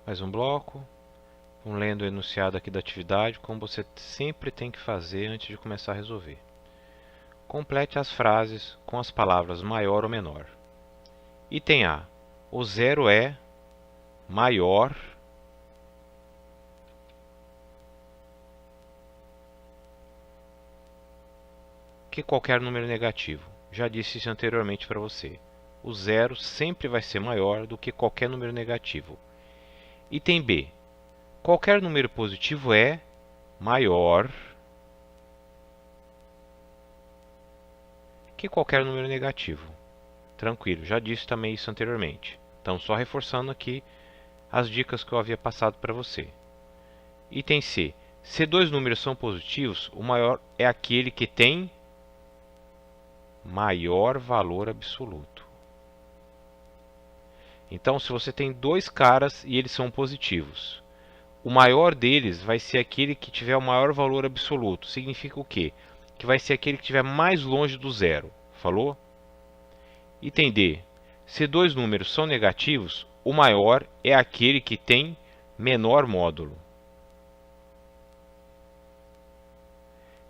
Mais um bloco. Vamos lendo o enunciado aqui da atividade, como você sempre tem que fazer antes de começar a resolver. Complete as frases com as palavras maior ou menor. Item A. O zero é maior que qualquer número negativo. Já disse isso anteriormente para você. O zero sempre vai ser maior do que qualquer número negativo. Item B. Qualquer número positivo é maior que qualquer número negativo. Tranquilo, já disse também isso anteriormente. Então, só reforçando aqui as dicas que eu havia passado para você. Item C. Se dois números são positivos, o maior é aquele que tem maior valor absoluto. Então, se você tem dois caras e eles são positivos, o maior deles vai ser aquele que tiver o maior valor absoluto. Significa o quê? Que vai ser aquele que estiver mais longe do zero. Falou? Item D. Se dois números são negativos, o maior é aquele que tem menor módulo.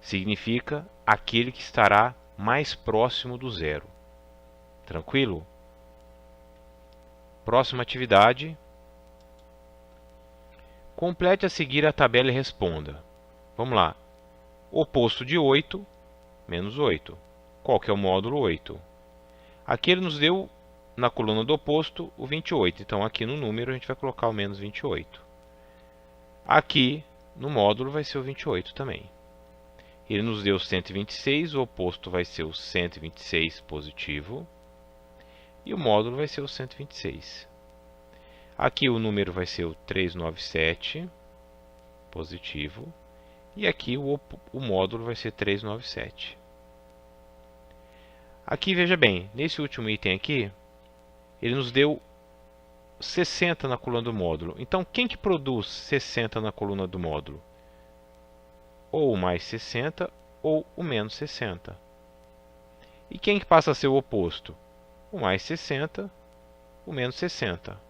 Significa aquele que estará mais próximo do zero. Tranquilo? Próxima atividade. Complete a seguir a tabela e responda. Vamos lá. Oposto de 8, menos 8. Qual que é o módulo 8? Aqui ele nos deu, na coluna do oposto, o 28. Então, aqui no número, a gente vai colocar o menos 28. Aqui, no módulo, vai ser o 28 também. Ele nos deu 126, o oposto vai ser o 126 positivo. E o módulo vai ser o 126. Aqui o número vai ser o 397, positivo. E aqui o módulo vai ser 397. Aqui, veja bem, nesse último item aqui, ele nos deu 60 na coluna do módulo. Então, quem que produz 60 na coluna do módulo? Ou o mais 60 ou o menos 60. E quem que passa a ser o oposto? O mais 60, o menos 60.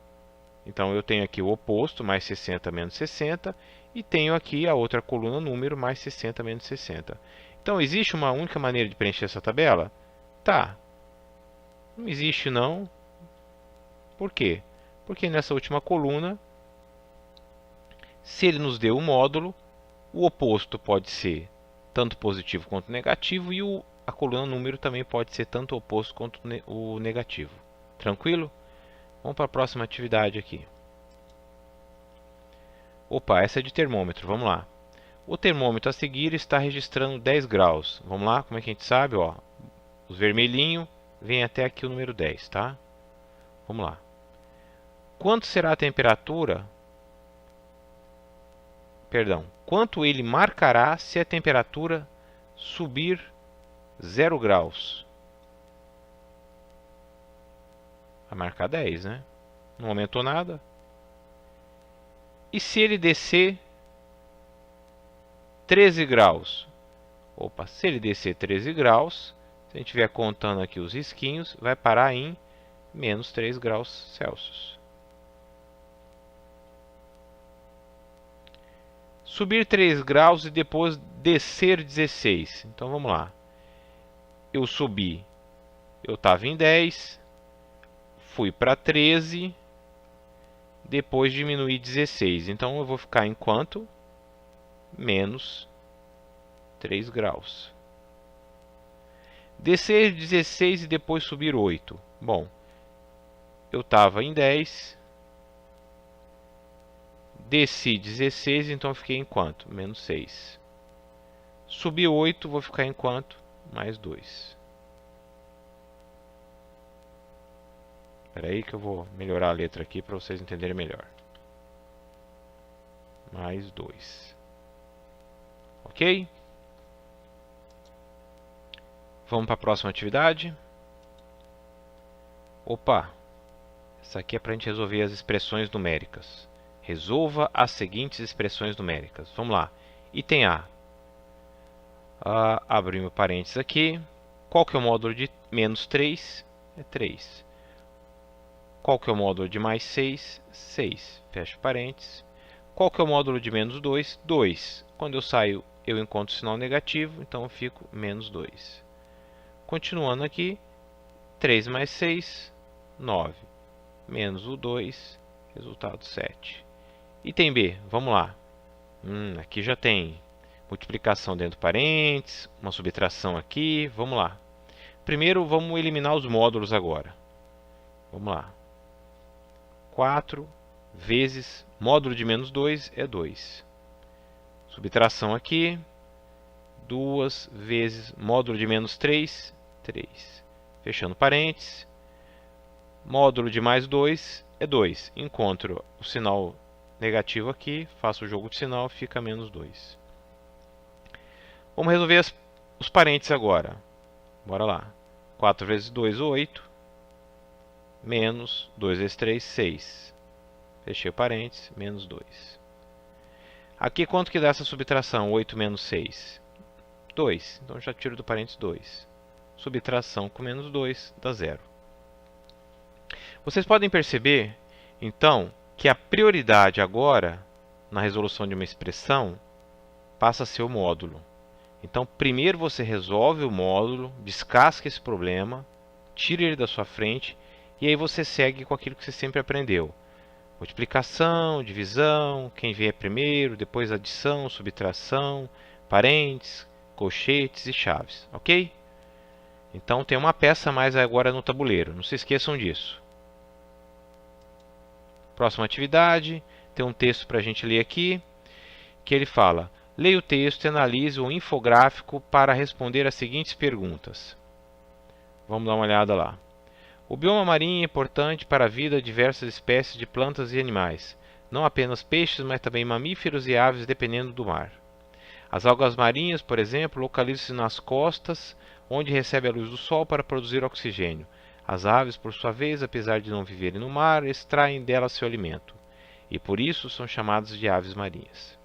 Então, eu tenho aqui o oposto, mais 60 menos 60, e tenho aqui a outra coluna número, mais 60 menos 60. Então, existe uma única maneira de preencher essa tabela? Tá. Não existe não. Por quê? Porque nessa última coluna, se ele nos deu um módulo, o oposto pode ser tanto positivo quanto negativo, e a coluna número também pode ser tanto o oposto quanto o negativo. Tranquilo? Vamos para a próxima atividade aqui. Opa, essa é de termômetro, vamos lá. O termômetro a seguir está registrando 10 graus. Vamos lá, como é que a gente sabe? Ó, os vermelhinhos vêm até aqui o número 10, tá? Vamos lá. Quanto será a temperatura? Perdão, quanto ele marcará se a temperatura subir 0 graus? Vai marcar 10, né? Não aumentou nada. E se ele descer 13 graus? Opa, se ele descer 13 graus, se a gente estiver contando aqui os risquinhos, vai parar em menos 3 graus Celsius. Subir 3 graus e depois descer 16. Então vamos lá. Eu subi, eu estava em 10, fui para 13, depois diminuí 16. Então eu vou ficar em quanto? Menos 3 graus. Descer 16 e depois subir 8. Bom, eu estava em 10, desci 16, então eu fiquei em quanto? Menos 6. Subi 8, vou ficar em quanto? Mais 2. Espera aí que eu vou melhorar a letra aqui para vocês entenderem melhor. Mais 2. Ok? Vamos para a próxima atividade. Opa! Essa aqui é para a gente resolver as expressões numéricas. Resolva as seguintes expressões numéricas. Vamos lá. Item A. Abrimos parênteses aqui. Qual que é o módulo de menos 3? É 3. Qual que é o módulo de mais 6? 6. Fecho parênteses. Qual que é o módulo de menos 2? 2. Quando eu saio, eu encontro o sinal negativo, então eu fico menos 2. Continuando aqui, 3 mais 6, 9. Menos o 2, resultado 7. Item B, vamos lá. Aqui já tem multiplicação dentro do parênteses, uma subtração aqui, vamos lá. Primeiro, vamos eliminar os módulos agora. Vamos lá. 4 vezes módulo de menos 2 é 2. Subtração aqui. 2 vezes módulo de menos 3, 3. Fechando parênteses. Módulo de mais 2 é 2. Encontro o sinal negativo aqui, faço o jogo de sinal, fica menos 2. Vamos resolver os parênteses agora. Bora lá. 4 vezes 2, 8. Menos 2 vezes 3, 6. Fechei o parênteses, menos 2. Aqui quanto que dá essa subtração? 8 menos 6? 2. Então já tiro do parênteses 2. Subtração com menos 2 dá 0. Vocês podem perceber, então, que a prioridade agora, na resolução de uma expressão, passa a ser o módulo. Então, primeiro você resolve o módulo, descasca esse problema, tira ele da sua frente, e aí você segue com aquilo que você sempre aprendeu. Multiplicação, divisão, quem vier primeiro, depois adição, subtração, parênteses, colchetes e chaves, ok? Então tem uma peça a mais agora no tabuleiro, não se esqueçam disso. Próxima atividade, tem um texto para a gente ler aqui, que ele fala: leia o texto e analise o infográfico para responder as seguintes perguntas. Vamos dar uma olhada lá. O bioma marinho é importante para a vida de diversas espécies de plantas e animais, não apenas peixes, mas também mamíferos e aves, dependendo do mar. As algas marinhas, por exemplo, localizam-se nas costas, onde recebem a luz do sol para produzir oxigênio. As aves, por sua vez, apesar de não viverem no mar, extraem dela seu alimento, e por isso são chamadas de aves marinhas.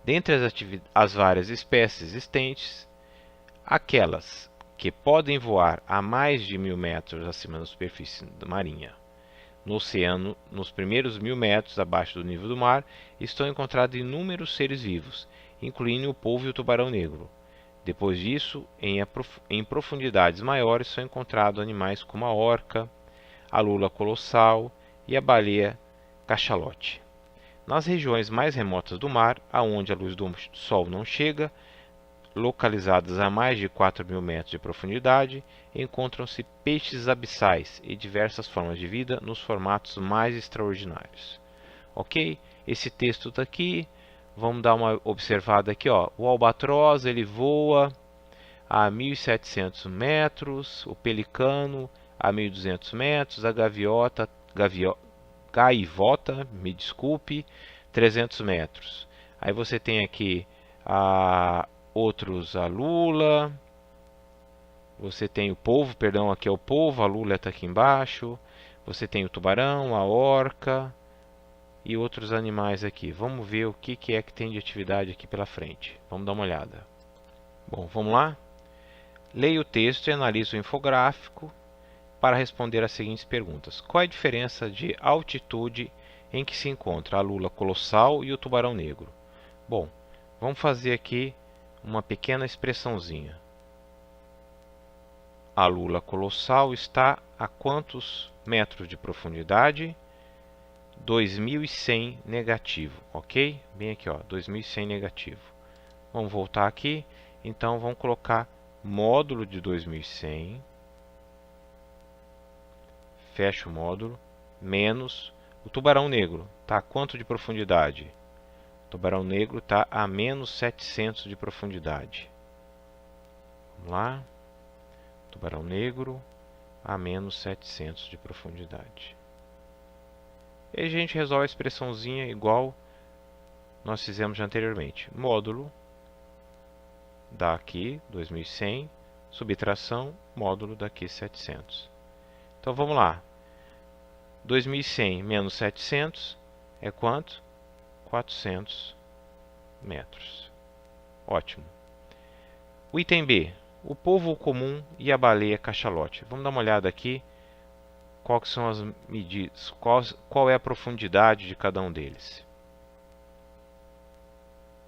Dentre as várias espécies existentes, aquelas que podem voar a mais de 1000 metros acima da superfície marinha, no oceano, nos primeiros 1000 metros abaixo do nível do mar, estão encontrados inúmeros seres vivos, incluindo o polvo e o tubarão negro. Depois disso, em profundidades maiores, são encontrados animais como a orca, a lula colossal e a baleia cachalote. Nas regiões mais remotas do mar, aonde a luz do sol não chega, localizadas a mais de 4.000 metros de profundidade, encontram-se peixes abissais e diversas formas de vida nos formatos mais extraordinários. Ok? Esse texto está aqui. Vamos dar uma observada aqui, ó. O albatroz ele voa a 1.700 metros, o pelicano a 1.200 metros, a gaivota, me desculpe, 300 metros. Aí você tem aqui a lula, você tem o polvo, perdão, aqui é o polvo, a lula está aqui embaixo, você tem o tubarão, a orca e outros animais aqui. Vamos ver o que é que tem de atividade aqui pela frente. Vamos dar uma olhada. Bom, vamos lá? Leia o texto e analise o infográfico para responder as seguintes perguntas. Qual é a diferença de altitude em que se encontra a lula colossal e o tubarão negro? Bom, vamos fazer aqui uma pequena expressãozinha. A lula colossal está a quantos metros de profundidade? 2100 negativo, ok? Bem aqui, ó, 2100 negativo. Vamos voltar aqui, então vamos colocar módulo de 2100, fecha o módulo, menos o tubarão negro, tá a quanto de profundidade? O tubarão negro está a menos 700 de profundidade. Vamos lá, tubarão negro a menos 700 de profundidade. E a gente resolve a expressãozinha igual nós fizemos anteriormente. Módulo dá aqui 2100, subtração, módulo daqui 700. Então vamos lá. 2100 menos 700 é quanto? 400 metros. Ótimo. O item B. O polvo comum e a baleia cachalote. Vamos dar uma olhada aqui quais são as medidas, qual é a profundidade de cada um deles.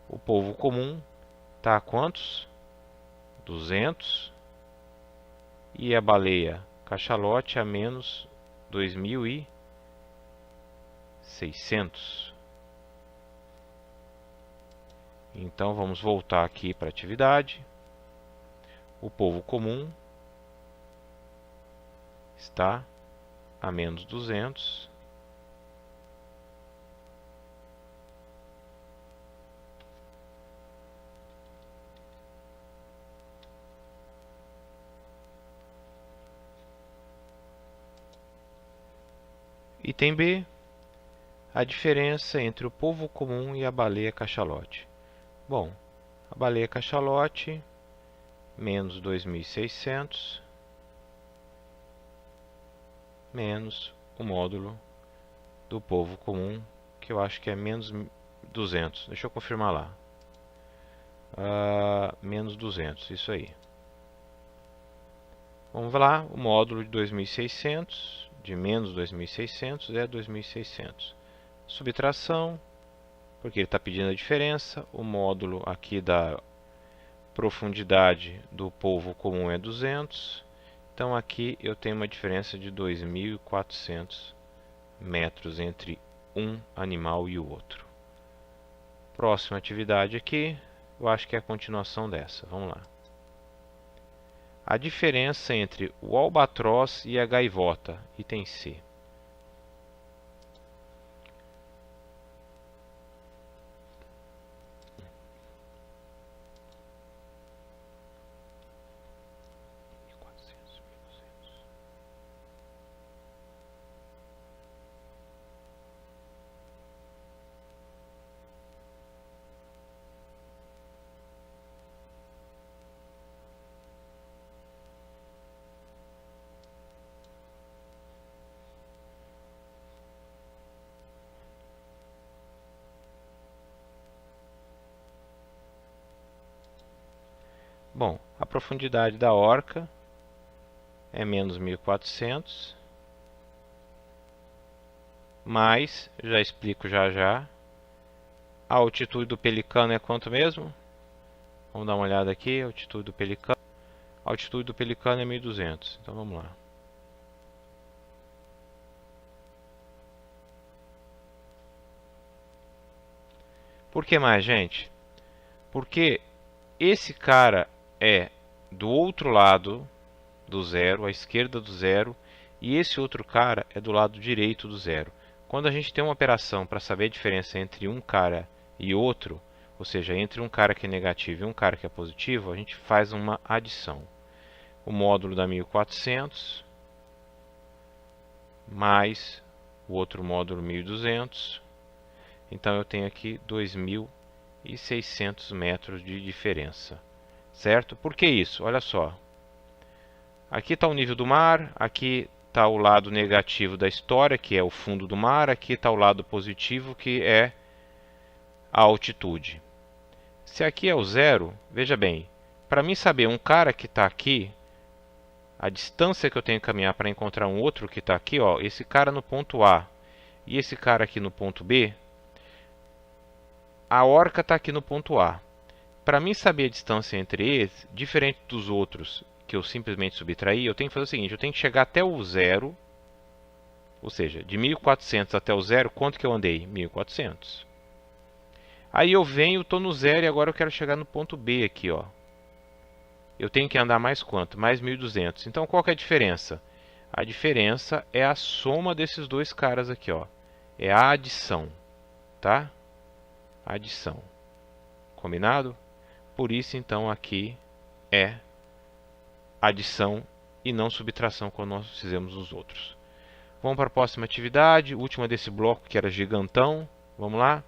O polvo comum está a quantos? 200. E a baleia cachalote a menos 2.600. Então vamos voltar aqui para a atividade. O polvo comum está a menos 200. Item B, a diferença entre o polvo comum e a baleia cachalote. Bom, a baleia cachalote, menos 2.600, menos o módulo do polvo comum, que eu acho que é menos 200. Deixa eu confirmar lá. Menos 200, isso aí. Vamos lá, o módulo de 2.600, de menos 2.600 é 2.600. Subtração, porque ele está pedindo a diferença. O módulo aqui da profundidade do polvo comum é 200. Então aqui eu tenho uma diferença de 2.400 metros entre um animal e o outro. Próxima atividade aqui, eu acho que é a continuação dessa. Vamos lá. A diferença entre o albatroz e a gaivota, item C. Bom, a profundidade da orca é menos 1.400, mas, já explico já já, a altitude do pelicano é quanto mesmo? Vamos dar uma olhada aqui, a altitude do pelicano. A altitude do pelicano é 1.200, então vamos lá. Por que mais, gente? Porque esse cara é do outro lado do zero, à esquerda do zero, e esse outro cara é do lado direito do zero. Quando a gente tem uma operação para saber a diferença entre um cara e outro, ou seja, entre um cara que é negativo e um cara que é positivo, a gente faz uma adição. O módulo dá 1.400 mais o outro módulo 1.200. Então eu tenho aqui 2.600 metros de diferença. Certo? Por que isso? Olha só. Aqui está o nível do mar, aqui está o lado negativo da história, que é o fundo do mar, aqui está o lado positivo, que é a altitude. Se aqui é o zero, veja bem, para mim saber um cara que está aqui, a distância que eu tenho que caminhar para encontrar um outro que está aqui, ó, esse cara no ponto A e esse cara aqui no ponto B, a orca está aqui no ponto A. Para mim saber a distância entre eles, diferente dos outros que eu simplesmente subtraí, eu tenho que fazer o seguinte, eu tenho que chegar até o zero, ou seja, de 1.400 até o zero, quanto que eu andei? 1.400. Aí eu venho, estou no zero e agora eu quero chegar no ponto B aqui, ó. Eu tenho que andar mais quanto? Mais 1.200. Então qual que é a diferença? A diferença é a soma desses dois caras aqui, ó. É a adição, tá? Adição. Combinado? Por isso, então, aqui é adição e não subtração, como nós fizemos nos outros. Vamos para a próxima atividade, última desse bloco que era gigantão. Vamos lá.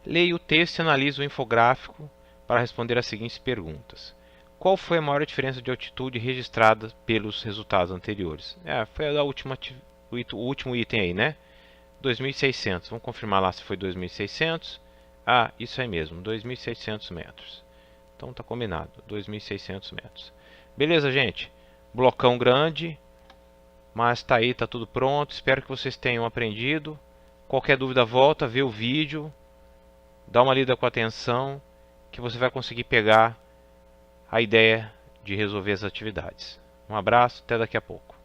Leia o texto e analise o infográfico para responder as seguintes perguntas. Qual foi a maior diferença de altitude registrada pelos resultados anteriores? Foi a o último item aí, né? 2.600. Vamos confirmar lá se foi 2.600. Isso aí mesmo, 2.600 metros. Então tá combinado, 2.600 metros. Beleza, gente? Blocão grande. Mas tá aí, tá tudo pronto. Espero que vocês tenham aprendido. Qualquer dúvida, volta, vê o vídeo, dá uma lida com atenção, que você vai conseguir pegar a ideia de resolver as atividades. Um abraço, até daqui a pouco.